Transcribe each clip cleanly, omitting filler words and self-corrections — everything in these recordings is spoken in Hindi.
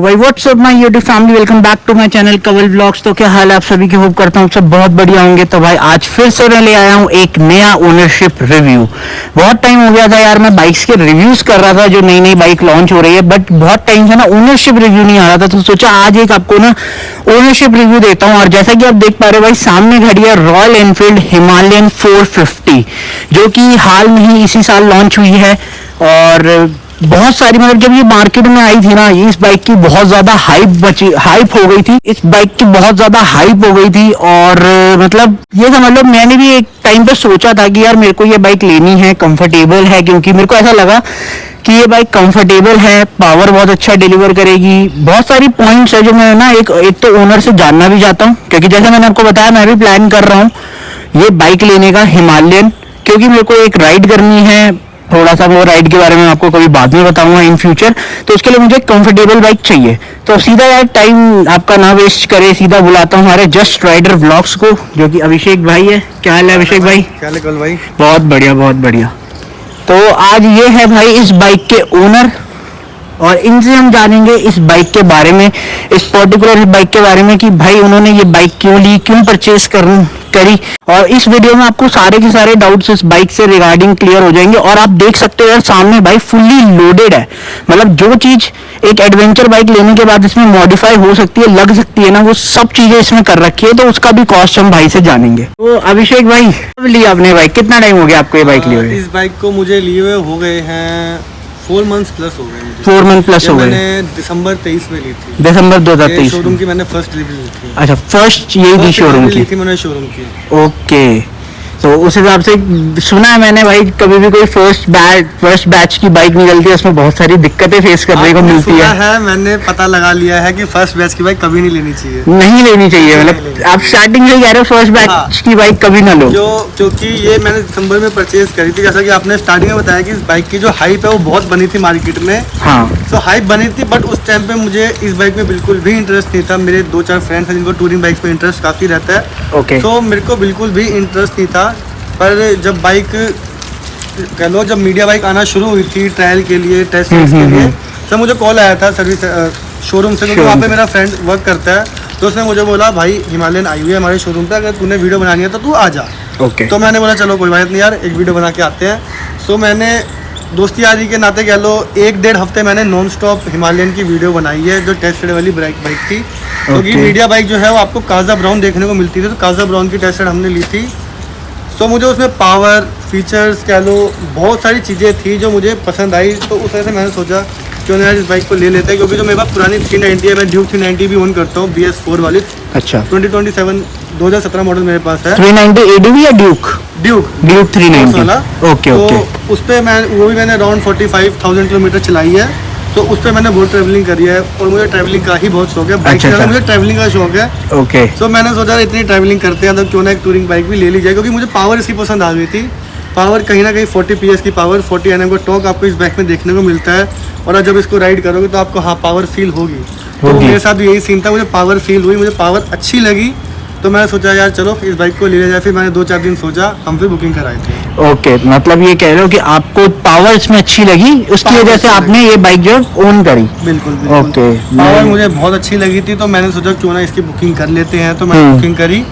भाई what's up my YouTube family, welcome back to my channel Kawal vlogs. तो क्या हाल है आप सभी के, होप करता हूँ सब बहुत बढ़िया होंगे। तो भाई आज फिर से मैं ले आया हूँ एक नया ओनरशिप रिव्यू। बहुत टाइम हो गया था यार, मैं बाइक्स के रिव्यूज कर रहा था जो नई नई बाइक लॉन्च हो रही है, बट बहुत टाइम से ना ओनरशिप रिव्यू नहीं आ रहा था। तो सोचा आज एक आपको ना ओनरशिप रिव्यू देता हूँ। और जैसा कि आप देख पा रहे हो भाई, सामने खड़ी है रॉयल एनफील्ड हिमालयन 450, जो कि हाल में ही इसी साल लॉन्च हुई है। और बहुत सारी, मतलब जब ये मार्केट में आई थी ना, इस बाइक की बहुत ज्यादा हाइप हो गई थी। इस बाइक की बहुत ज्यादा हाइप हो गई थी। और मतलब ये समझ लो, मैंने भी एक टाइम पे सोचा था कि यार मेरे को ये बाइक लेनी है, कंफर्टेबल है, क्योंकि मेरे को ऐसा लगा कि ये बाइक कंफर्टेबल है, पावर बहुत अच्छा डिलीवर करेगी। बहुत सारी पॉइंट्स है जो मैं ना एक तो ओनर से जानना भी चाहता हूँ, क्योंकि जैसे मैंने आपको बताया मैं भी प्लान कर रहा हूँ ये बाइक लेने का, हिमालयन, क्योंकि मेरे को एक राइड करनी है। थोड़ा सा वो राइड के बारे में आपको कभी बाद में बताऊंगा इन फ्यूचर। तो उसके लिए मुझे कंफर्टेबल बाइक चाहिए। तो सीधा यार टाइम आपका ना वेस्ट करे, सीधा बुलाता हूँ हमारे जस्ट राइडर व्लॉग्स को, जो कि अभिषेक भाई है। क्या हाल है अभिषेक भाई? क्या हाल भाई? बहुत बढ़िया बहुत बढ़िया। तो आज ये है भाई इस बाइक के ओनर, और इनसे हम जानेंगे इस बाइक के बारे में, इस पर्टिकुलर बाइक के बारे में, कि भाई उन्होंने ये बाइक क्यों ली, क्यों परचेज करी। और इस वीडियो में आपको सारे के सारे डाउट्स इस बाइक से रिगार्डिंग क्लियर हो जाएंगे। और आप देख सकते हो यार सामने बाइक फुल्ली लोडेड है। मतलब जो चीज एक एडवेंचर बाइक लेने के बाद इसमें मॉडिफाई हो सकती है, लग सकती है ना, वो सब चीजें इसमें कर रखी है। तो उसका भी कॉस्ट हम भाई से जानेंगे। तो अभिषेक भाई, कब लिया आपने बाइक? कितना टाइम हो गया आपको ये बाइक लिए हुए? इस बाइक को मुझे लिए हुए हो गए हैं 4 मंथ्स प्लस हो गए मुझे। 4 मंथ प्लस हो गए। मैंने दिसंबर 23 में ली थी। दिसंबर 2023 शोरूम की मैंने फर्स्ट रिव्यू ली थी। अच्छा, फर्स्ट यही थी शोरूम की? मैंने शोरूम की। ओके, तो उस हिसाब से सुना है मैंने भाई, कभी भी कोई फर्स्ट बैच की बाइक निकलती है उसमें बहुत सारी दिक्कतें फेस करने को मिलती है। मैंने पता लगा लिया है कि फर्स्ट बैच की बाइक कभी नहीं लेनी चाहिए। नहीं लेनी चाहिए, मतलब आप स्टार्टिंग से कह रहे हो फर्स्ट बैच की बाइक कभी ना लो। क्योंकि ये मैंने दिसंबर में परचेज करी थी। जैसा कि आपने स्टार्टिंग में बताया कि इस बाइक की जो हाइप है वो बहुत बनी थी मार्केट में। हाँ, तो हाइप बनी थी, बट उस टाइम पे मुझे इस बाइक में बिल्कुल भी इंटरेस्ट नहीं था। मेरे 2-4 फ्रेंड्स हैं जिनको टूरिंग बाइक में इंटरेस्ट काफ़ी रहता है। ओके। तो मेरे को बिल्कुल भी इंटरेस्ट नहीं था। पर जब बाइक कह लो, जब मीडिया बाइक आना शुरू हुई थी ट्रायल के लिए, टेस्ट के लिए, तो मुझे कॉल आया था सर्विस शोरूम से, क्योंकि वहाँ पे मेरा फ्रेंड वर्क करता है। तो उसने मुझे बोला भाई हिमालयन आई हुई है हमारे शोरूम पे, अगर तूने वीडियो बनानी है तो तू आ जा। ओके। तो मैंने बोला चलो कोई बात नहीं यार, एक वीडियो बना के आते हैं। सो मैंने दोस्ती यारी के नाते कह लो 1-1.5 हफ्ते मैंने नॉन स्टॉप हिमालयन की वीडियो बनाई है, जो टेस्ट राइड वाली बाइक थी। क्योंकि मीडिया बाइक जो है वो आपको काजा ब्राउन देखने को मिलती थी, तो काजा ब्राउन की टेस्ट राइड हमने ली थी। तो मुझे उसमें पावर फीचर्स कह लो बहुत सारी चीज़ें थी जो मुझे पसंद आई। तो उस वजह से मैंने सोचा क्यों ना यार इस बाइक को ले लेते हैं, क्योंकि जो मेरे पास पुरानी 390 है, मैं ड्यूक 390 भी ओन करता हूँ, BS4 वाली। अच्छा। 2017 मॉडल मेरे पास है। 390 ADV या ड्यूक 390 वाला। Okay okay. तो उस पर वो भी मैंने अराउंड 45,000 किलोमीटर चलाई है। तो उस पर मैंने बहुत ट्रैवलिंग करी है, और मुझे ट्रैवलिंग का ही बहुत शौक है। बाइक चलाना मुझे ट्रैवलिंग का शौक है। ओके। तो मैंने सोचा इतनी ट्रैवलिंग करते हैं तो क्यों ना एक टूरिंग बाइक भी ले ली जाए, क्योंकि मुझे पावर इसकी पसंद आ गई थी। पावर कहीं ना कहीं 40 PS की पावर, 40 Nm का टॉर्क आपको इस बाइक में देखने को मिलता है। और जब इसको राइड करोगे तो आपको हाँ पावर फील होगी। तो मेरे साथ भी यही सीन था, मुझे पावर फील हुई, मुझे पावर अच्छी लगी। तो मैंने सोचा यार चलो इस बाइक को ले लिया जाए। फिर मैंने 2-4 दिन सोचा, हम फिर बुकिंग कराई थी। ओके, मतलब ये कह रहे हो कि आपको पावर इसमें अच्छी लगी, उसकी वजह से आपने ये बाइक जो ओन करी? बिल्कुल। ओके। पावर मुझे बहुत अच्छी लगी थी, तो मैंने सोचा क्यों ना इसकी बुकिंग कर लेते हैं। तो मैंने बुकिंग करी,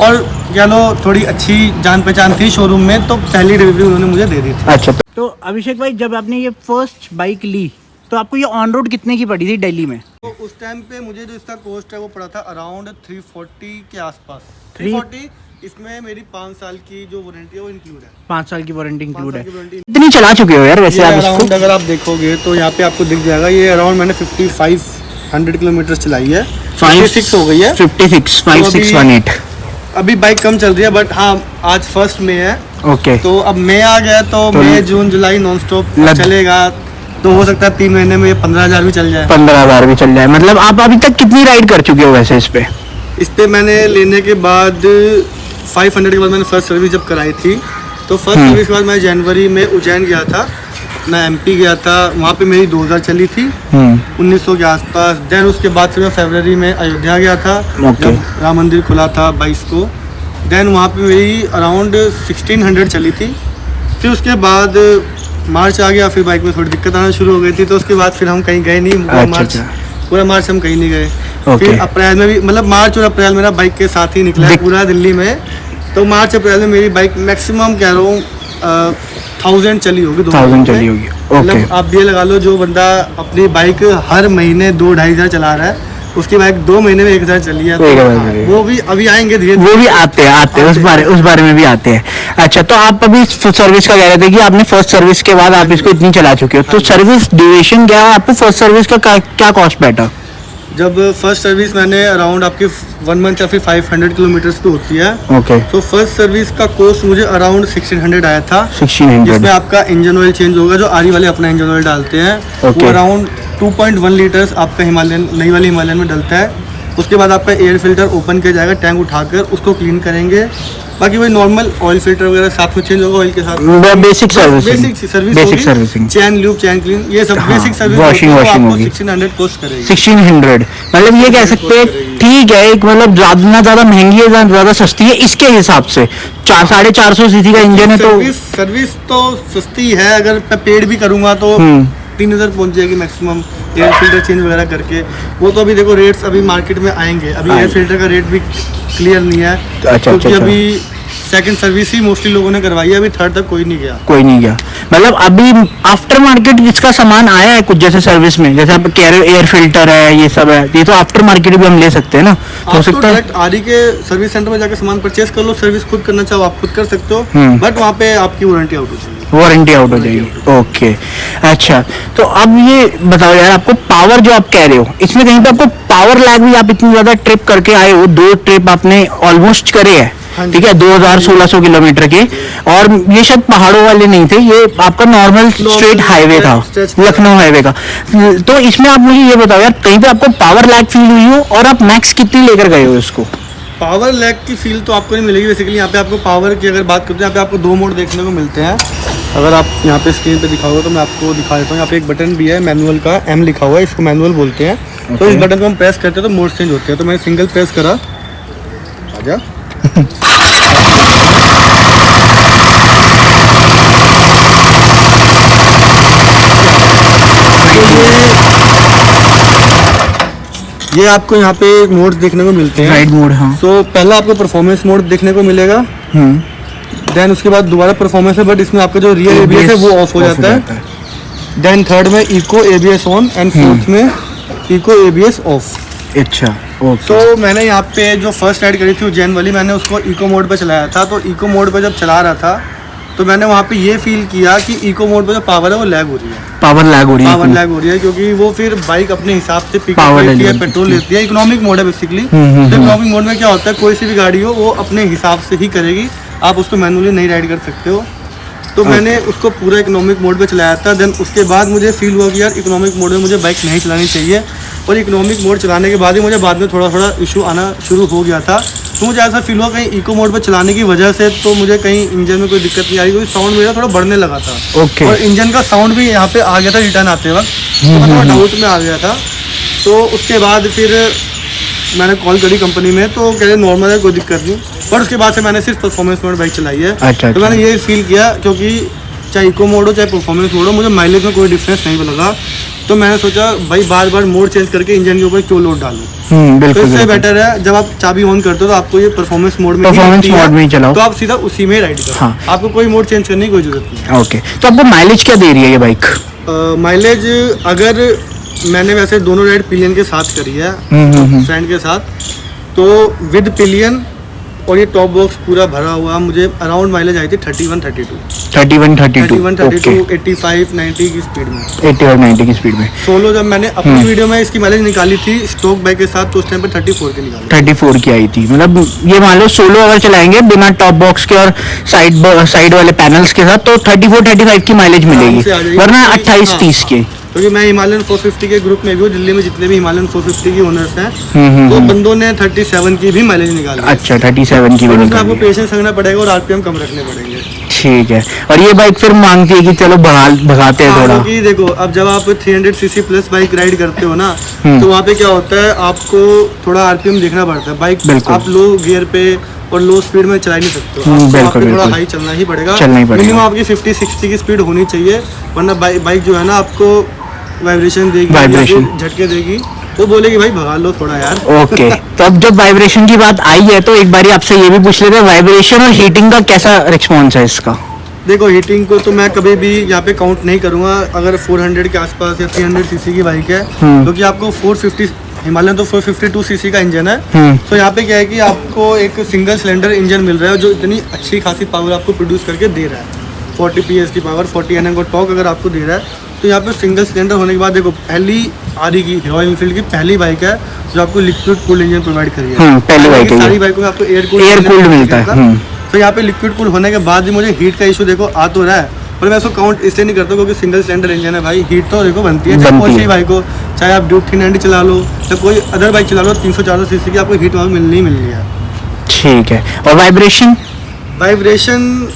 और कह लो थोड़ी अच्छी जान पहचान थी शोरूम में, तो पहली रिव्यू उन्होंने मुझे दे दी थी। अच्छा, तो अभिषेक भाई जब आपने ये फर्स्ट बाइक ली तो आपको ये ऑन रोड कितने की पड़ी थी दिल्ली में? तो उस टाइम पे मुझे जो इसका कॉस्ट है वो पड़ा था अराउंड 340 के आसपास। 340, इसमें मेरी 5 साल की जो वारंटी है वो इंक्लूड है। 5 साल की वारंटी इंक्लूड है। कितनी चला चुके हो यार वैसे आप इसको? अगर आप देखोगे तो यहाँ पे आपको दिख जाएगा, ये अराउंड मैंने 5500 किलोमीटर चलाई है। 56 हो गई है। 5618। अभी बाइक कम चल रही है, बट हाँ आज फर्स्ट में है। ओके। तो अब मई आ गया, तो मई जून जुलाई नॉन स्टॉप चलेगा। तो हो सकता है 3 महीने में 15,000 भी चल जाए। 15,000 भी चल जाए। मतलब आप अभी तक कितनी राइड कर चुके हो वैसे इस पे? मैंने लेने के बाद 500 के बाद मैंने फर्स्ट सर्विस जब कराई थी, तो फर्स्ट सर्विस के बाद मैं जनवरी में उज्जैन गया था, मैं MP गया था, वहाँ पे मेरी 2000 चली थी, 1900 के आसपास। देन उसके बाद से मैं फरवरी में अयोध्या गया था, जब राम मंदिर खुला था 22 को। देन वहाँ पे मेरी अराउंड 1600 चली थी। फिर उसके बाद मार्च आ गया, फिर बाइक में थोड़ी दिक्कत आना शुरू हो गई थी, तो उसके बाद फिर हम कहीं गए नहीं। मार्च पूरा मार्च हम कहीं नहीं गए। ओके। फिर अप्रैल में भी, मतलब मार्च और अप्रैल मेरा बाइक के साथ ही निकला है पूरा दिल्ली में। तो मार्च अप्रैल में मेरी बाइक मैक्सिमम कह रहा हूँ 1000 चली होगी, 1000 चली होगी। ओके। मतलब आप ये लगा लो, जो बंदा अपनी बाइक हर महीने 2-2.5 हज़ार चला रहा है, उसकी बाइक 2 महीने में 1000 चली है। तो वो भी अभी आएंगे धीरे धीरे, वो भी आते हैं उस बारे में भी आते हैं। अच्छा, तो आप अभी सर्विस का कह रहे थे कि आपने फर्स्ट सर्विस के बाद आप इसको इतनी चला चुके हो, तो सर्विस ड्यूरेशन क्या है आपको? फर्स्ट सर्विस का क्या कॉस्ट बैठा? जब फर्स्ट सर्विस मैंने अराउंड आपकी 1 मंथ या फिर 500 किलोमीटर पे होती है। ओके। तो फर्स्ट सर्विस का कॉस्ट मुझे अराउंड 1600 आया था। 1600, जिसमें आपका इंजन ऑयल चेंज होगा, जो आरी वाले अपना इंजन ऑयल डालते हैं। Okay. वो अराउंड 2.1 लीटर्स आपका हिमालयन, नई वाली हिमालयन में डलता है। उसके बाद आपका एयर फिल्टर ओपन किया जाएगा, टैंक उठाकर उसको क्लीन करेंगे। बाकी वही नॉर्मल ऑयल फिल्टर वगैरह साथ में चेंज होगा ऑयल के साथ। बेसिक सर्विसिंग, चैन लूब, चैन क्लीन, ये सब बेसिक सर्विस। वॉशिंग होगी। 1600 कॉस्ट करेगी। 1600 मतलब ये कह सकते हैं ठीक है, एक मतलब ना ज्यादा महंगी है ना ज्यादा सस्ती है, इसके हिसाब से 450 सीसी का इंजन है। तो सर्विस तो सस्ती है, अगर मैं पेड भी करूंगा तो 3000 पहुंच जाएगी मैक्सिमम, एयर फिल्टर चेंज वगैरह करके। वो तो अभी देखो रेट्स अभी मार्केट में आएंगे, अभी एयर फिल्टर का रेट भी क्लियर नहीं है। क्योंकि अभी सेकंड सर्विस ही मोस्टली लोगों ने करवाई है, अभी थर्ड तक कोई नहीं गया। मतलब अभी आफ्टर मार्केट इसका सामान आया है कुछ, जैसे सर्विस में, जैसे आप कह रहे हो एयर फिल्टर है, ये सब है, ये तो आफ्टर मार्केट भी हम ले सकते हैं ना? हो सकता है डायरेक्ट आरी के सर्विस सेंटर में जाकर सामान परचेज कर लो, सर्विस खुद करना चाहो आप खुद कर सकते हो, बट वहाँ पे आपकी वारंटी आउट हो जाएगी। ओके। अच्छा, तो अब ये बताओ यार, आपको पावर जो आप कह रहे हो, इसमें कहीं पे आपको पावर लैग भी, आप इतनी ज्यादा ट्रिप करके आए हो, 2 ट्रिप आपने ऑलमोस्ट करे हैं, ठीक है, 2600 किलोमीटर के, और ये शायद पहाड़ों वाले नहीं थे, ये आपका नॉर्मल स्ट्रेट हाईवे था, लखनऊ हाईवे का। तो इसमें आप मुझे ये बताओ यार, कहीं पे आपको पावर लैग फील हुई हो, और आप मैक्स कितनी लेकर गए हो इसको? पावर लैग की फील तो आपको नहीं मिलेगी बेसिकली। यहाँ पे आपको पावर की अगर बात करते हैं, यहाँ पे आपको 2 मोड देखने को मिलते हैं। अगर आप यहाँ पे स्क्रीन पे दिखाओगे तो मैं आपको दिखा देता हूँ। यहाँ पे एक बटन भी है मैनुअल का, M लिखा हुआ है, इसको मैनुअल बोलते हैं। तो इस बटन को हम प्रेस करते हैं तो मोड चेंज होते हैं। तो मैंने सिंगल प्रेस करा, आजा ये आपको यहाँ पे मोड देखने को मिलते हैं, राइड मोड। हाँ। तो पहला आपको परफॉर्मेंस मोड देखने को मिलेगा, देन उसके बाद दोबारा परफॉर्मेंस है, बट इसमें आपका जो रियर एबीएस है वो ऑफ हो जाता है। देन थर्ड में eco ABS on, and fourth में इको एबीएस ऑफ। अच्छा, ओके। तो मैंने यहाँ पे जो फर्स्ट राइड करी थी उज्जैन वाली, मैंने उसको इको मोड पे चलाया था। तो इको मोड पे जब चला रहा था तो मैंने वहाँ पे ये फील किया कि इको मोड पे जो पावर है वो लैग हो रही है, पावर लैग हो रही है, क्योंकि वो फिर बाइक अपने हिसाब से पिकअप लेती है, पेट्रोल लेती है। इकोनॉमिक मोड है बेसिकली। तो इकोनॉमिक मोड में क्या होता है, कोई सी भी गाड़ी हो वो अपने हिसाब से ही करेगी, आप उसको मैनुअली नहीं राइड कर सकते हो। तो मैंने उसको पूरा इकोनॉमिक मोड पे चलाया था। देन उसके बाद मुझे फील हुआ कि यार इकोनॉमिक मोड में मुझे बाइक नहीं चलानी चाहिए, और इकोनॉमिक मोड चलाने के बाद ही मुझे बाद में थोड़ा थोड़ा इशू आना शुरू हो गया था। तो मुझे ऐसा फील हुआ कहीं इको मोड पर चलाने की वजह से तो मुझे कहीं इंजन में कोई दिक्कत नहीं आई, क्योंकि साउंड मेरा थोड़ा बढ़ने लगा था। ओके। और इंजन का साउंड भी यहाँ पे आ गया था रिटर्न आते वक्त, तो मैं थोड़ा डाउट में आ गया था। तो उसके बाद फिर मैंने कॉल करी कंपनी में, तो कह रहे नॉर्मल है, कोई दिक्कत नहीं। पर उसके बाद से मैंने सिर्फ परफॉर्मेंस मोड बाइक चलाई है। अच्छा, तो मैंने ये फील किया, क्योंकि चाहे इको मोड हो चाहे परफॉर्मेंस मोड हो, मुझे माइलेज में कोई डिफरेंस नहीं लगा। तो मैंने सोचा भाई बार बार मोड चेंज करके इंजन के ऊपर क्यों लोड डालूं। तो इससे बेटर है जब आप चाबी ऑन करते हो तो आपको ये परफॉर्मेंस मोड में चलाओ, तो आप सीधा उसी में राइड करो। हाँ। आपको कोई मोड चेंज करने की कोई जरूरत नहीं। ओके। तो आपको माइलेज क्या दे रही है ये बाइक? माइलेज अगर मैंने वैसे दोनों राइड पिलियन के साथ करी है, फ्रेंड के साथ, तो विद पिलियन और ये टॉप बॉक्स पूरा भरा हुआ मुझे अराउंड माइलेज आई थी 31-32 85-90 की स्पीड में, 80 और 90 की स्पीड में। सोलो जब मैंने अपनी वीडियो में इसकी माइलेज निकाली थी स्टॉक बाइक के साथ, तो उस टाइम पे 34 की निकाली, 34 की आई थी। मतलब ये मान लो सोलो अगर चलाएंगे बिना टॉप बॉक्स के और साइड वाले पैनल्स के साथ, तो 34-35 की माइलेज मिलेगी, वरना 28-30 की। क्योंकि मैं हिमालयन 450 के ग्रुप में भी हूँ, दिल्ली में जितने भी हिमालयन 450 की ओनर्स हैं, तो बंदों ने 37 की भी माइलेज निकाली। अच्छा, 37 की भी निकाली। आपको पेशेंस रखना पड़ेगा और आरपीएम कम रखने पड़ेंगे। ठीक है। और ये बाइक फिर मांगती है कि चलो भगाते हैं थोड़ा, क्योंकि देखो अब जब आप 300 सीसी प्लस बाइक राइड करते हो ना, तो वहाँ पे क्या होता है, आपको थोड़ा आरपीएम देखना पड़ता है। बाइक आप लो गियर पे और लो स्पीड में चला ही नहीं सकते हो, आपको थोड़ा हाई चलना ही पड़ेगा। मिनिमम आपकी 50-60 की स्पीड होनी चाहिए, वरना बाइक जो है ना आपको वाइब्रेशन देगी, झटके देगी, तो बोले कि भाई भगा लो थोड़ा यार। ओके तो अब जब वाइब्रेशन की बात आई है तो एक बारी आपसे ये भी पूछ लेते हैं, वाइब्रेशन और हीटिंग का कैसा रिस्पॉन्स है इसका? देखो हीटिंग को तो मैं कभी भी यहाँ पे काउंट नहीं करूँगा। अगर 400 के आसपास या 300 सीसी की बाइक है, क्योंकि आपको 450 हिमालयन तो 452 सीसी का इंजन है। तो यहाँ पे क्या है कि आपको एक सिंगल सिलेंडर इंजन मिल रहा है जो इतनी अच्छी खासी पावर आपको प्रोड्यूस करके दे रहा है। 40 PS की पावर, 40 Nm का टॉर्क अगर आपको दे रहा है, तो यहाँ पे सिंगल सिलेंडर होने के बाद देखो पहली आरी की रॉयल एनफील्ड की पहली बाइक है जो आपको लिक्विड कूल्ड इंजन प्रोवाइड करी है। पहली बाइक है। सारी बाइकों में आपको एयर कूल्ड मिलता है। तो यहाँ पे लिक्विड कूल होने के बाद भी मुझे हीट का इशू देखो आ तो रहा है, पर मैं इसको काउंट इसलिए नहीं करता क्योंकि सिंगल सिलेंडर इंजन है भाई। हीट तो देखो बनती है, चाहे कोई सी बाइक हो, चाहे आप ड्यूक 390 चला लो या कोई अदर बाइक चला लो, 300-400 सीसी की आपको हीट वहाँ मिलनी ही मिलनी है। ठीक है। और वाइब्रेशन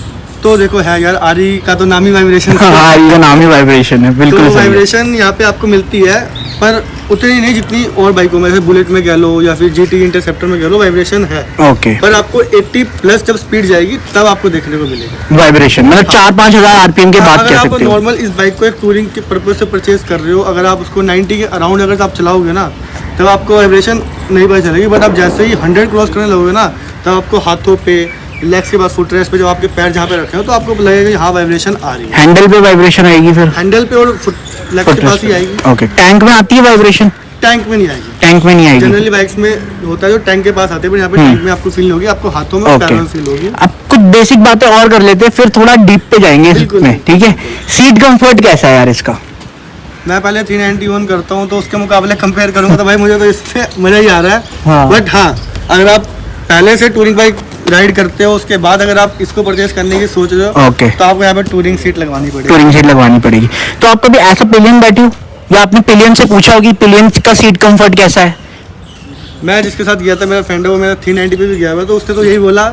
तो देखो है यार, आरी का तो नाम ही वाइब्रेशन है। आरी का नाम ही वाइब्रेशन है, बिल्कुल तो सही है। वाइब्रेशन यहाँ पे आपको मिलती है, पर उतनी नहीं जितनी और बाइकों में, जैसे बुलेट में कह लो या फिर GT इंटरसेप्टर में कह लो, वाइब्रेशन है। ओके। पर आपको 80 प्लस जब स्पीड जाएगी तब आपको देखने को मिलेगा वाइब्रेशन, मतलब 4-5 हजार आरपीएम के बाद कह सकते हो। नॉर्मल इस बाइक को एक टूरिंग के पर्पज से परचेज कर रहे हो, अगर आप उसको 90 के अराउंड अगर आप चलाओगे ना, तब आपको वाइब्रेशन नहीं पता चलेगी। बट आप जैसे ही 100 क्रॉस करने लगोगे ना, तब आपको हाथों पे, लेग्स के बाद फुट रेस्ट पे, जो आपके पैर जहाँ पे रखे हो, तो आपको लगेगा कि हाँ वाइब्रेशन आ रही है। हैंडल पे वाइब्रेशन आएगी फिर? हैंडल पे और फुट लेग्स के पास ही आएगी। ओके। टैंक में आती है वाइब्रेशन? टैंक में नहीं आएगी। टैंक में नहीं आएगी। जनरली बाइक्स में होता है जो टैंक के पास आते हैं, पर यहाँ पे टैंक में आपको फील होगी, आपको हाथों में और पैरों में फील होगी। अब कुछ बेसिक बातें और कर लेते हैं, फिर थोड़ा डीप पे जाएंगे इसमें, ठीक है? सीट कंफर्ट कैसा है यार इसका? मैं पहले 391 करता हूँ, तो उसके मुकाबले कंपेयर करूंगा तो भाई मुझे तो इससे मजा ही आ रहा है। बट हाँ, अगर आप पहले से टूरिंग बाइक राइड करते हो, उसके बाद अगर आप इसको परचेज करने की सोच रहे हो, तो आपको यहाँ पे टूरिंग सीट लगवानी पड़ेगी। तो आप कभी ऐसा पिलियन बैठे हो या आपने पिलियन से पूछा हो कि पिलियन का सीट कंफर्ट कैसा है? मैं जिसके साथ गया था, मेरा फ्रेंड है, वो मेरा 390 पे भी गया हुआ, तो उसने तो यही बोला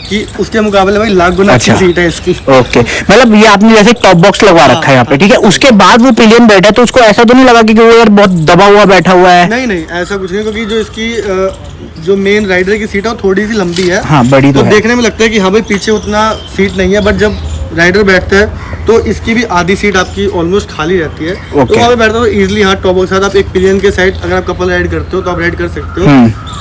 कि उसके मुकाबले भाई लाख गुना अच्छी सीट है इसकी। ओके। मतलब ये आपने जैसे टॉप बॉक्स लगवा रखा है यहाँ पे, ठीक है? उसके बाद वो पिलियन बैठा है, तो उसको ऐसा तो नहीं लगा कि वो यार बहुत दबा हुआ बैठा हुआ है? नहीं, ऐसा कुछ नहीं, क्योंकि जो इसकी जो मेन राइडर की सीट है वो थोड़ी सी लंबी है। हाँ, बड़ी तो देखने में लगता है कि हाँ भाई पीछे उतना सीट नहीं है, बट जब राइडर बैठते हैं तो इसकी भी आधी सीट आपकी ऑलमोस्ट खाली रहती है। तो वहाँ पे बैठते हो इजीली, हाँ टॉप बॉक्स के साथ आप एक पिलियन के साइड अगर आप कपल राइड करते हो तो आप राइड कर सकते हो।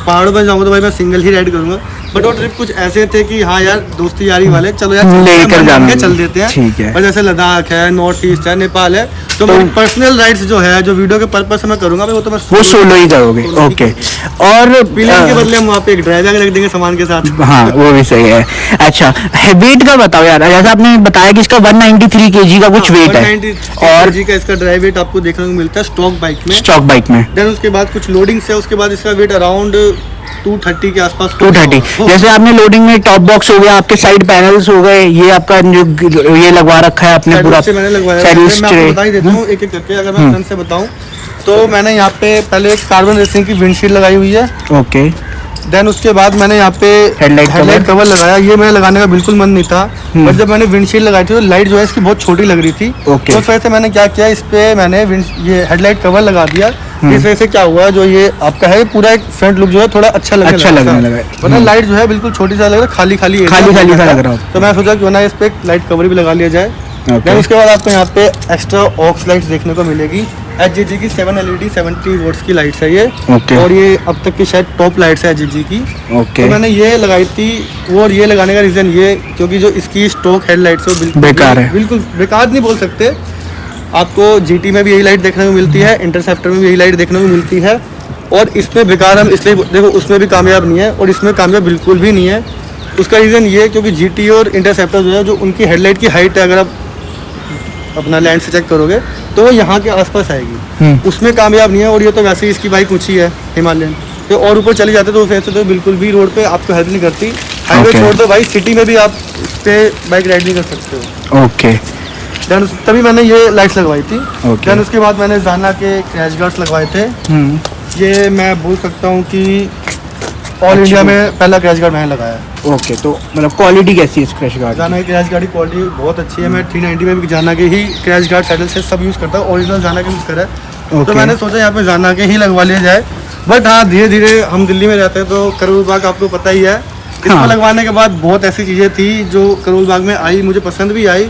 पहाड़ों पर जाऊंगा तो भाई मैं सिंगल ही राइड करूंगा, बट वो ट्रिप कुछ ऐसे थे कि हाँ यार दोस्ती यारी वाले, चलो यार चल देते हैं। पर जैसे लद्दाख है, नॉर्थ ईस्ट है, नेपाल है, तो मेरी पर्सनल राइड्स जो है, जो वीडियो के पर्पस से मैं करूंगा, वो तो मैं सोलो ही करोगे। ओके। और पिलियन के बदले हम वहाँ पे एक ड्राइवर रख देंगे सामान के साथ। हाँ, वो भी सही है। अच्छा, वेट का बताओ यार, जैसा आपने बताया कि इसका 193 kg का कुछ वेट है, और जी का इसका ड्राइव वेट आपको देखने को मिलता है स्टॉक बाइक में। देन उसके बाद कुछ लोडिंग से उसके बाद इसका वेट अराउंड 230 के आसपास। 230। जैसे आपने लोडिंग में टॉप बॉक्स हो गया, आपके साइड पैनल्स हो गए, ये आपका जो ये लगवा रखा है आपने पूरा, मैंने लगवाया। मैं आपको बता ही देता हूँ एक एक करके। अगर मैं फ्रंट से बताऊँ तो मैंने यहाँ पे पहले एक कार्बन रेसिंग की विंडशील्ड लगाई हुई है। ओके। देन उसके बाद मैंने यहाँ पे हेडलाइट कवर लगाया। ये मेरे लगाने का बिल्कुल मन नहीं था, बट जब मैंने विंडशील्ड लगाई थी तो लाइट जो है इसकी बहुत छोटी लग रही थी। तो उस वजह से मैंने क्या किया, इस पे मैंने ये हेडलाइट कवर लगा दिया। इस वजह से क्या हुआ, जो ये आपका है पूरा एक फ्रंट लुक जो है थोड़ा अच्छा लगने लगा। मतलब लाइट जो है बिल्कुल छोटी सा लग रहा है, खाली सा लग रहा है। तो मैं सोचा क्यों ना इस पे लाइट कवर भी लगा लिया जाए। देन उसके बाद आपको यहाँ पे एक्स्ट्रा ऑक्स लाइट्स देखने को मिलेगी। HGG की 7 LED 70 वोल्ट्स की लाइट्स है ये। और ये अब तक की शायद टॉप लाइट्स है HGG की। तो मैंने ये लगाई थी, और ये लगाने का रीज़न ये क्योंकि जो इसकी स्टॉक हेडलाइट्स है बिल्कुल बेकार है। बिल्कुल बेकार नहीं बोल सकते, आपको GT में भी यही लाइट देखने को मिलती है, इंटरसेप्टर में भी यही लाइट देखने को मिलती है। और इसमें बेकार हम इसलिए देखो, उसमें भी कामयाब नहीं है और इसमें कामयाब बिल्कुल भी नहीं है। उसका रीज़न ये क्योंकि GT और इंटरसेप्टर जो है, जो उनकी हेडलाइट की हाइट है, अगर आप अपना लैंड से चेक करोगे तो वो यहाँ के आसपास आएगी, उसमें कामयाब नहीं है। और ये तो वैसे ही इसकी बाइक ऊंची है हिमालयन, तो और ऊपर चली जाते तो वैसे तो बिल्कुल भी रोड पे आपको हेल्प नहीं करती। हाईवे छोड़ दो भाई, सिटी में भी आप इस पे बाइक राइड नहीं कर सकते हो। ओके। देन तभी मैंने ये लाइट्स लगवाई थी। देन उसके बाद मैंने जाना के क्रैश गार्ड्स लगवाए थे। ये मैं बोल सकता हूँ कि ऑल इंडिया में पहला क्रैश गार्ड मैंने लगाया है। ओके। तो मतलब क्वालिटी कैसी है इस क्रैश गार्ड? जाना की क्रैश गार्ड की क्वालिटी बहुत अच्छी है। मैं 390 में भी जाना के ही क्रैश गार्ड सैडल से सब यूज़ करता हूँ, ओरिजिनल जाना के यूज़ करा है। तो मैंने सोचा यहाँ पे जाना के ही लगवा लिया जाए। बट हाँ, धीरे धीरे हम दिल्ली में रहते हैं तो करोल बाग आपको पता ही है, इसमें लगवाने के बाद बहुत ऐसी चीज़ें थी जो करोल बाग में आई, मुझे पसंद भी आई,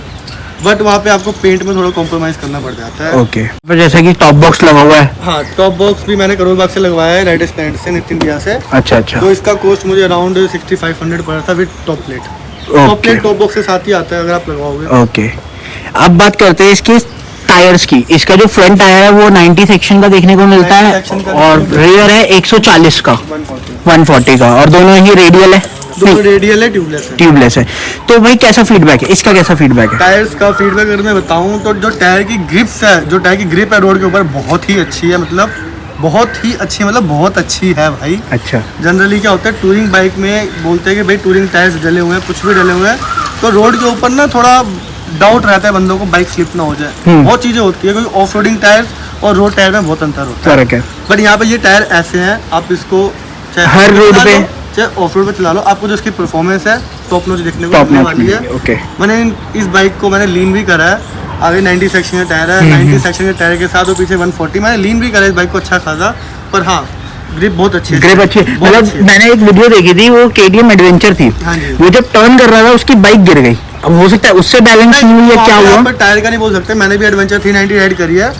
बट वहाँ पे आपको पेंट में थोड़ा कॉम्प्रोमाइज करना पड़ जाता है। ओके, तो जैसे कि टॉप बॉक्स लगा हुआ है। हाँ, टॉप बॉक्स भी मैंने करोल बाग से लगवाया है, राइडर्स प्लांट से, नितिन भैया से। अच्छा अच्छा। तो इसका कॉस्ट मुझे अराउंड 6500 पड़ा था with top plate. Top plate top box के साथ ही आता है अगर आप लगवाओगे। ओके, अब बात करते हैं इसके टायर्स की। इसका जो फ्रंट टायर है वो 90 सेक्शन का देखने को मिलता 90 है सेक्शन का और रेयर है 140 का, 140 का, और दोनों ही रेडियल है, दोनों रेडियल है, ट्यूबलेस है। ट्यूबलेस है। तो भाई कैसा फीडबैक है इसका, कैसा फीडबैक है? टायर्स का फीडबैक अगर मैं बताऊं तो जो टायर की ग्रिप्स है, जो टायर की ग्रिप है रोड के ऊपर बहुत ही अच्छी है, मतलब बहुत ही अच्छी, मतलब बहुत अच्छी है भाई। अच्छा। जनरली क्या होता है टूरिंग बाइक में बोलते हैं कि भाई टूरिंग टायर्स डले हुए हैं, कुछ भी डले हुए हैं, तो रोड के ऊपर ना थोड़ा डाउट रहता है बंदों को, बाइक स्लिप ना हो जाए। बहुत चीज़ें होती है, क्योंकि ऑफ रोडिंग टायर और रोड टायर में बहुत अंतर होता है। फर्क है। बट यहाँ पे ये टायर ऐसे हैं, आप इसको चाहे हर रोड पे, चाहे ऑफ रोड पे चला लो, आपको जो इसकी परफॉर्मेंस है टॉप नॉच देखने को टॉप मिलने नॉच वाली है। ओके। मैंने इस बाइक को मैंने लीन भी करा है, आगे 90 सेक्शन का टायर है, 90 सेक्शन के टायर के साथ और पीछे 140, मैंने लीन भी करा है इस बाइक को अच्छा खासा। पर हाँ, ग्रिप बहुत अच्छी है, ग्रिप अच्छी, बहुत मतलब अच्छी है। मैंने एक वीडियो देखी थी, वो KTM एडवेंचर थी, हाँ जी। वो जब टर्न कर रहा था उसकी बाइक गिर गई। अब हो सकता है उससे बैलेंस नहीं हुई या क्या हुआ। पर टायर का नहीं बोल सकते, मैंने भी एडवेंचर 390 राइड करी है,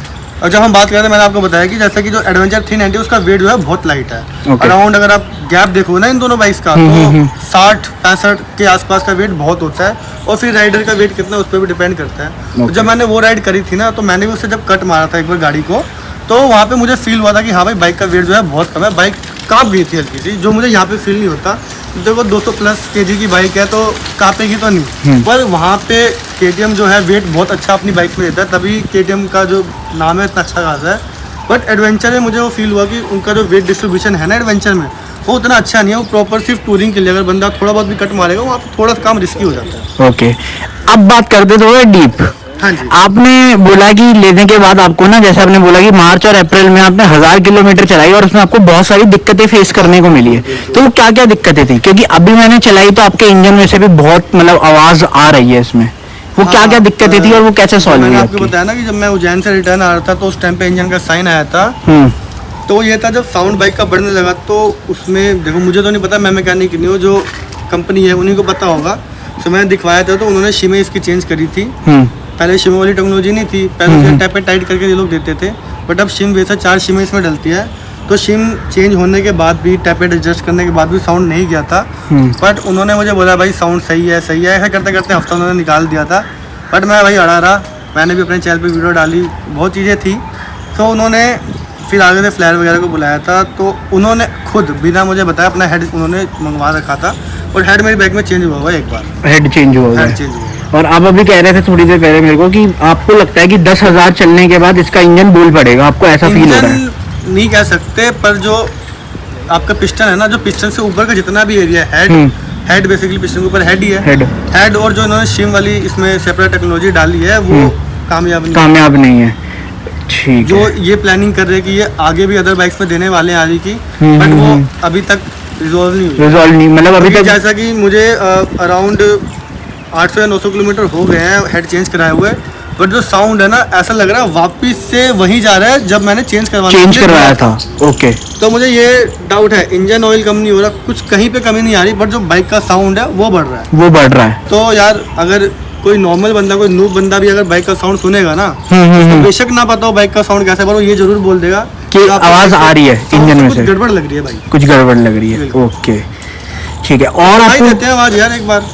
और जब हम बात करते हैं मैंने आपको बताया कि जैसे कि जो एडवेंचर 390 उसका वेट जो है बहुत लाइट है। Okay. अराउंड अगर आप गैप देखो ना इन दोनों बाइक्स का, तो 60-65 के आसपास का वेट बहुत होता है, और फिर राइडर का वेट कितना उस पर भी डिपेंड करता है। Okay. जब मैंने वो राइड करी थी ना, तो मैंने भी उससे जब कट मारा था एक बार गाड़ी को, तो वहाँ पे मुझे फील हुआ था कि हाँ भाई बाइक का वेट जो है बहुत कम है, बाइक काँप गई थी हल्की सी, जो मुझे यहाँ पे फील नहीं होता। देखो 200+ kg की बाइक है तो कांपेगी तो नहीं, पर वहाँ पे KTM जो है वेट बहुत अच्छा अपनी बाइक में देता है, तभी KTM का जो नाम है इतना अच्छा खासा है। बट एडवेंचर में मुझे वो फील हुआ कि उनका जो वेट डिस्ट्रीब्यूशन है ना एडवेंचर में, वो उतना अच्छा नहीं है, वो प्रॉपर सिर्फ टूरिंग के लिए, अगर बंदा थोड़ा बहुत भी कट मारेगा वहाँ पे थोड़ा सा काम रिस्की हो जाता है। ओके, अब बात करते थोड़ा डीप। हाँ जी। आपने बोला कि लेने के बाद आपको ना, जैसे आपने बोला कि मार्च और अप्रैल में आपने 1000 किलोमीटर चलाई और उसमें आपको बहुत सारी दिक्कतें फेस करने को मिली है। तो वो क्या क्या दिक्कतें थी? क्योंकि अभी मैंने चलाई तो आपके इंजन में से भी बहुत मतलब आवाज आ रही है इसमें, वो क्या क्या दिक्कतें थी और वो कैसे सॉल्व हुई मैंने आपको आपकी? बताया ना कि जब मैं उज्जैन से रिटर्न आ रहा था तो उस टाइम पे इंजन का साइन आया था। तो ये था जब साउंड बाइक का बढ़ने लगा, तो उसमें देखो मुझे तो नहीं पता, मैं मैकेनिक नहीं हूँ, जो कंपनी है उन्हीं को पता होगा। तो मैंने दिखवाया था, तो उन्होंने शिमे इसकी चेंज करी थी। पहले शिमे वाली टेक्नोलॉजी नहीं थी, पहले उसे टैप पे टाइट करके ये लोग देते थे, बट अब शिम वैसा 4 शिमे इसमें डलती है। तो शिम चेंज होने के बाद भी, टैपेड एडजस्ट करने के बाद भी साउंड नहीं गया था। बट उन्होंने मुझे बोला भाई साउंड सही है सही है, ऐसा करते करते हफ्ता उन्होंने निकाल दिया था। बट मैं भाई अड़ा रहा, मैंने भी अपने चैनल पे वीडियो डाली, बहुत चीज़ें थी। तो उन्होंने फिर आगे से फ्लैर वगैरह को बुलाया था, तो उन्होंने खुद बिना मुझे बताया अपना हेड उन्होंने मंगवा रखा था, और हेड मेरी बाइक में चेंज हुआ हुआ एक बार, हेड चेंज हुआ हेड चेंज हुआ। और आप अभी कह रहे थे थोड़ी देर पहले मेरे को कि आपको लगता है कि 10,000 चलने के बाद इसका इंजन बोल पड़ेगा, आपको ऐसा फील हो रहा है? नहीं कह सकते, पर जो आपका पिस्टन है ना, जो पिस्टन से ऊपर का जितना भी एरिया है, हेड बेसिकली पिस्टन के ऊपर हेड ही है, हेड और जो इन्होंने शिम वाली इसमें सेपरेट टेक्नोलॉजी डाली है वो कामयाब नहीं है। ठीक जो है। ये प्लानिंग कर रहे हैं कि ये आगे भी अदर बाइक्स में देने वाले हैं आगे की, बट वो अभी तक रिजॉल्व नहीं, मतलब अभी तक जैसा कि मुझे अराउंड 800 या 900 किलोमीटर हो गए हैं हेड चेंज कराए हुए, बट जो साउंड है ना ऐसा लग रहा है वापस से वहीं जा रहा है जब मैंने चेंज करवाया था। ओके, तो मुझे ये डाउट है, इंजन ऑयल कम नहीं हो रहा, कुछ कहीं पे कमी नहीं आ रही, बट जो बाइक का साउंड है वो बढ़ रहा है। तो यार अगर कोई नॉर्मल बंदा, कोई नूब बंदा भी अगर बाइक का साउंड सुनेगा ना, तो बेशक ना पता हो बाइक का साउंड कैसा है, पर वो ये जरूर बोल देगा कि आवाज आ रही है इंजन में से, कुछ गड़बड़ लग रही है भाई, कुछ गड़बड़ लग रही है। ओके ठीक है। और आपको देते हैं आवाज यार एक बार।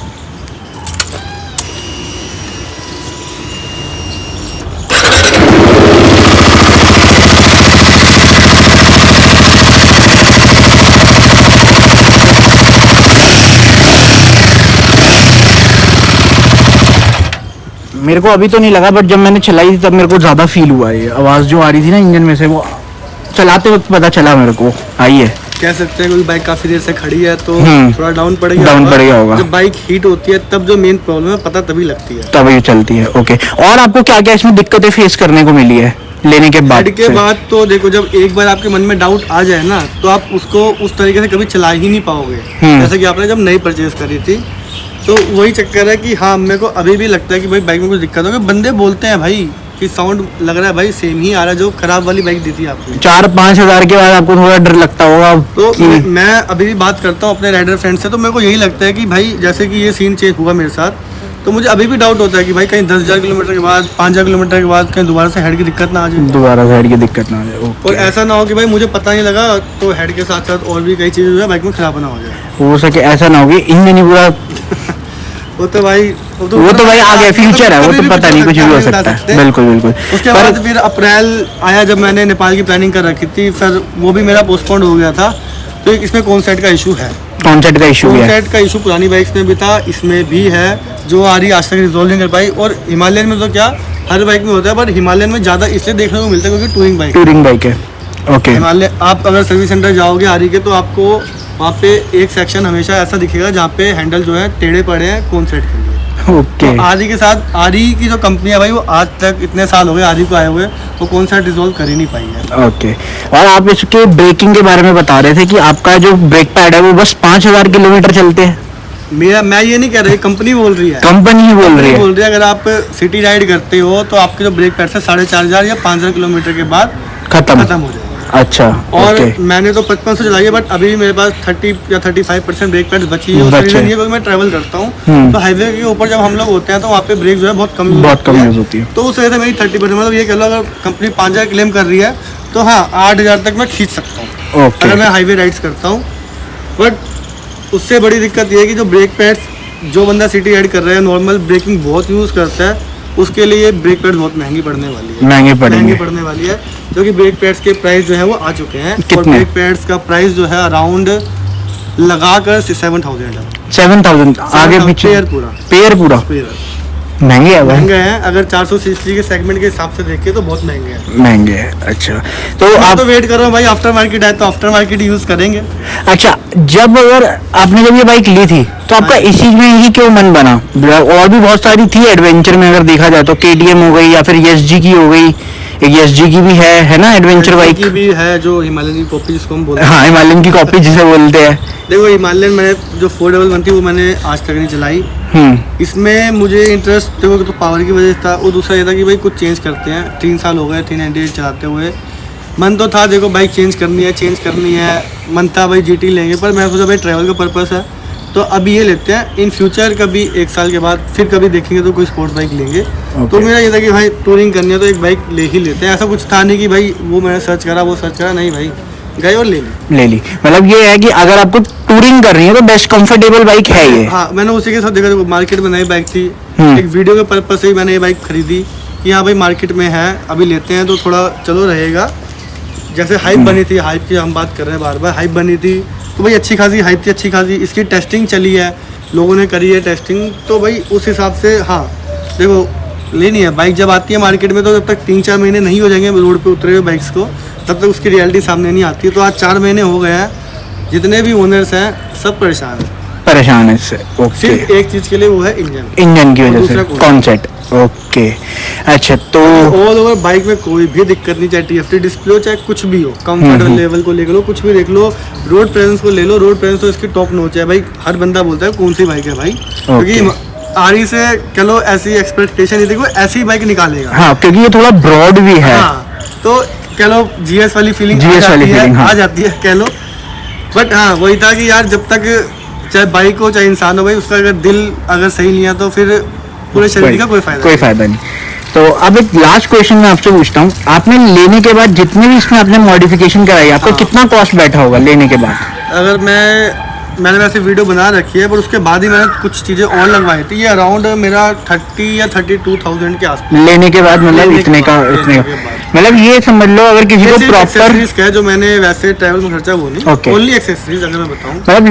मेरे को अभी तो नहीं लगा, बट जब मैंने चलाई थी तब मेरे को ज्यादा फील हुआ है, आवाज जो आ रही थी ना इंजन में से, वो चलाते वक्त पता चला मेरे को आई है। कह सकते हैं कोई बाइक काफी देर से खड़ी है तो थोड़ा डाउन पड़ेगा होगा। जब बाइक हीट होती है तब जो मेन प्रॉब्लम है पता तभी लगती है, तभी चलती है। ओके, और आपको क्या क्या इसमें दिक्कतें फेस करने को मिली है लेने के बाद? तो देखो, जब एक बार आपके मन में डाउट आ जाए ना, तो आप उसको उस तरीके से कभी चला ही नहीं पाओगे, जैसे कि आपने जब नई परचेज करी थी। तो वही चक्कर है कि हाँ, मेरे को अभी भी लगता है कि भाई बाइक में कुछ दिक्कत होगी। बंदे बोलते हैं भाई कि साउंड लग रहा है भाई सेम ही आ रहा है जो खराब वाली बाइक दी थी आपने। 4-5 हज़ार के बाद आपको थोड़ा डर लगता होगा। तो मैं अभी भी बात करता हूँ अपने राइडर फ्रेंड से, तो मेरे को यही लगता है कि भाई जैसे कि ये सीन चेंज हुआ मेरे साथ, तो मुझे अभी भी डाउट होता है कि भाई कहीं 10,000 किलोमीटर के बाद 5,000 किलोमीटर के बाद कहीं दोबारा से हेड की दिक्कत ना आ जाए, दोबारा हेड की दिक्कत ना आ जाए। और ऐसा ना हो कि भाई मुझे पता नहीं लगा तो हेड के साथ साथ और भी कई चीज़ें जो है बाइक में खराब ना हो जाए। हो सके ऐसा ना हो कि इंजन ही पूरा वो तो भाई भाई आगे फ्यूचर है, वो तो पता नहीं, कुछ भी हो सकता है। बिल्कुल बिल्कुल। उसके बाद फिर अप्रैल आया जब मैंने नेपाल की प्लानिंग कर रखी थी, फिर वो भी मेरा पोस्टपोन हो गया था। तो इसमें कॉन्सेट का इशू है, कॉन्सेट का इशू है, कॉन्सेट का इशू पुरानी बाइक्स में भी था, इसमें भी है, जो आ रही आज तक रिजॉल्व नहीं कर पाई। और हिमालयन में तो क्या हर बाइक में होता है, बट हिमालयन में ज़्यादा इसलिए देखने को मिलता है क्योंकि टूरिंग बाइक है। ओके। हिमालय आप अगर सर्विस सेंटर जाओगे आरी के, तो आपको वहाँ पे एक सेक्शन हमेशा ऐसा दिखेगा जहाँ पे हैंडल जो है टेढ़े पड़े हैं कॉन्सेट के लिए। ओके। तो आरी के साथ आरी की जो कंपनी है भाई, वो आज तक इतने साल हो गए आरी को आए हुए, वो कॉन्सेट रिजॉल्व कर ही नहीं पाई है। ओके। और आप इसके ब्रेकिंग के बारे में बता रहे थे कि आपका जो ब्रेक पैड है वो बस 5,000 किलोमीटर चलते हैं। मैं ये नहीं कह रही, कंपनी बोल रही है, कंपनी ही बोल रही है। अगर आप सिटी राइड करते हो तो आपके जो ब्रेक पैड से 4,500 या 5,000 किलोमीटर के बाद खत्म हो जाएगा। अच्छा। और ओके। मैंने तो 55 से चलाई है, बट अभी मेरे पास 30 या 35% ब्रेक पैड बची है। उसका रीजन ये है क्योंकि मैं ट्रैवल करता हूँ, तो हाईवे के ऊपर जब हम लोग होते हैं तो वहाँ पे ब्रेक जो है बहुत कम यूज होती है। तो उस वजह से मेरी 30%, मतलब ये कह लो अगर कंपनी 5,000 क्लेम कर रही है तो हाँ 8,000 तक मैं खींच सकता हूँ अगर मैं हाईवे राइड्स करता हूँ। बट उससे बड़ी दिक्कत ये है कि जो ब्रेक पैड्स जो बंदा सिटी राइड कर रहा है, नॉर्मल ब्रेकिंग बहुत यूज़ करता है, उसके लिए ब्रेक पैड बहुत महंगी पड़ने वाली है, महंगी पड़ने वाली है, क्योंकि ब्रेक पैड्स के प्राइस जो है वो आ चुके हैं। और ब्रेक पैड्स का प्राइस जो है अराउंड लगाकर 7,000 है। 7,000 आगे पीछे पेयर पूरा महंगे है। अगर 400 सीसी के सेगमेंट के हिसाब से देखें तो बहुत महंगे है। अच्छा, तो आप तो वेट कर रहा हूँ भाई, आफ्टर मार्केट आए तो आफ्टर मार्केट यूज करेंगे। अच्छा, आपने जब ये बाइक ली थी तो आपका इस चीज में ही क्यों मन बना? और भी बहुत सारी थी एडवेंचर में, अगर देखा जाए तो KTM हो गई या फिर SG की हो गई, एक SG की भी है ना एडवेंचर बाइक की भी है, जो हिमालयन की कॉपी जिसको हम बोलते हैं। हाँ, हिमालयन की कॉपी जिसे बोलते हैं। देखो हिमालयन मैंने जो 411 थी वो मैंने आज तक नहीं चलाई। इसमें मुझे इंटरेस्ट देखो तो पावर की वजह से था, और दूसरा ये था कि भाई कुछ चेंज करते हैं। 3 साल हो गए 398 चलाते हुए, मन तो था देखो बाइक चेंज करनी है, मन था भाई GT लेंगे, पर मैं सोचा भाई ट्रैवल का पर्पस है तो अभी ये लेते हैं। इन फ्यूचर कभी 1 साल के बाद फिर कभी देखेंगे तो कोई स्पोर्ट्स बाइक लेंगे। तो मेरा ये था कि भाई टूरिंग करनी है तो एक बाइक ले ही लेते हैं। ऐसा कुछ था नहीं कि भाई वो मैंने सर्च करा, नहीं भाई गए और ले ली। मतलब ये है कि अगर आपको टूरिंग कर रही है तो बेस्ट कंफर्टेबल बाइक है ये। हाँ, मैंने उसी के साथ देखा, मार्केट में नई बाइक थी, एक वीडियो के पर्पस से ही मैंने ये बाइक खरीदी कि हाँ भाई मार्केट में है, अभी लेते हैं तो थोड़ा चलो रहेगा। जैसे हाइप बनी थी, हाइप की हम बात कर रहे हैं बार बार, हाइप बनी थी तो भाई अच्छी खासी हाइप थी, अच्छी खासी इसकी टेस्टिंग चली है, लोगों ने करी है टेस्टिंग, तो भाई उस हिसाब से हाँ देखो लेनी है। बाइक जब आती है मार्केट में तो जब तक 3-4 महीने नहीं हो जाएंगे रोड पे उतरे हुए बाइक्स को, तब तक उसकी रियलिटी सामने नहीं आती। तो आज 4 महीने हो गए हैं, जितने भी ओनर्स हैं सब परेशान है इससे। सिर्फ एक चीज़ के लिए, वो है इंजन की वजह से कॉन्सेप्ट। ओके। अच्छा, तो ऑल ओवर बाइक में कोई भी दिक्कत नहीं, चाहे TFT डिस्प्ले हो चाहे कुछ भी हो, कंफर्ट लेवल को ले लो, कुछ भी देख लो, रोड प्रेजेंस को ले लो, रोड प्रेजेंस तो इसकी टॉप नॉच है भाई। हर बंदा बोलता है कौन सी बाइक है भाई, क्योंकि आरी से चलो ऐसी एक्सपेक्टेशन नहीं थी वो ऐसी बाइक निकालेगा। हाँ, क्योंकि ये थोड़ा ब्रॉड भी है। हाँ, तो कह लो GS वाली फीलिंग आ जाती है कह लो। बट हाँ वही था कि यार जब तक चाहे बाइक हो चाहे इंसान हो भाई, उसका अगर दिल अगर सही नहीं है तो फिर पूरे शरीर का कोई फायदा नहीं। तो अब एक लास्ट क्वेश्चन मैं आपसे पूछता हूँ, आपने लेने के बाद जितने भी इसमें आपने मॉडिफिकेशन कराई, आपका कितना कॉस्ट बैठा होगा लेने के बाद? अगर मैंने वैसे वीडियो बना रखी है, पर उसके बाद ही मैंने कुछ चीज़ें और लगवाई थी। ये अराउंड मेरा 30 या 32,000 के आसपास लेने के बाद, मतलब इतने का मतलब ये समझ लो अगर किसी को प्रॉपर जो मैंने वैसे ट्रैवल में खर्चा वो नहीं, ओनली एक्सेसरीज अगर मैं बताऊं, मतलब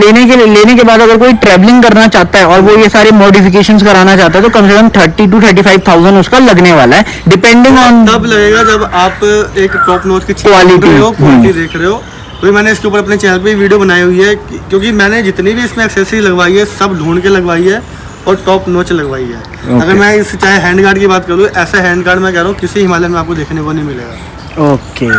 लेने के बाद अगर कोई ट्रैवलिंग करना चाहता है और वो ये सारे मॉडिफिकेशंस कराना चाहता है तो कम से कम 30 to 35,000 उसका लगने वाला है, डिपेंडिंग ऑन। तब लगेगा जब आप एक टॉप नॉच की क्वालिटी देख रहे हो। तो मैंने इसके ऊपर अपने चैनल पे वीडियो बनाई हुई है, क्योंकि मैंने जितनी भी इसमें एक्सेसरी लगवाई है सब ढूंढ के लगवाई है और टॉप नॉच लगवाई है। अगर मैं इस चाहे हैंड गार्ड की बात करूँ, ऐसा हैंड गार्ड मैं कह रहा हूँ किसी हिमालय में आपको देखने को नहीं मिलेगा। ओके।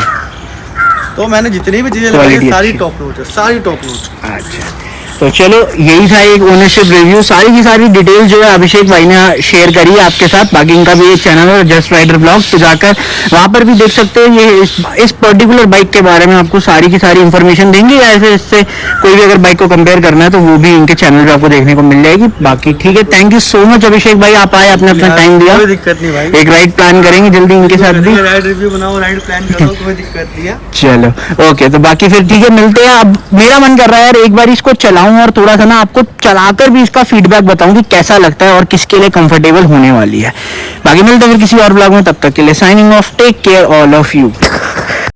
तो मैंने जितनी भी चीज़ें लगाई सारी टॉप नॉच है, सारी टॉप नॉच। अच्छा, तो चलो यही था एक ओनरशिप रिव्यू, सारी की सारी डिटेल्स जो है अभिषेक भाई ने शेयर करी है आपके साथ। बाकी इनका भी एक चैनल है जस्ट राइडर ब्लॉग्स, तो जाकर वहां पर भी देख सकते हैं। ये इस पर्टिकुलर बाइक के बारे में आपको सारी की सारी इन्फॉर्मेशन देंगे, या ऐसे इससे कोई भी अगर बाइक को कंपेयर करना है तो वो भी इनके चैनल पे आपको देखने को मिल जाएगी। बाकी ठीक है, थैंक यू सो मच अभिषेक भाई, आप आए, आपने अपना टाइम दिया। कोई दिक्कत नहीं भाई, एक राइड प्लान करेंगे जल्दी इनके साथ भी। राइड रिव्यू बनाओ, राइड प्लान करो, कोई दिक्कत नहीं है। चलो ओके, तो बाकी फिर ठीक है, मिलते हैं। अब मेरा मन कर रहा है यार एक बार इसको चलाऊं और थोड़ा सा ना आपको चलाकर भी इसका फीडबैक बताऊं कि कैसा लगता है और किसके लिए कंफर्टेबल होने वाली है। बाकी मिलते हैं फिर किसी और ब्लॉग में, तब तक के लिए signing off, take care all of you.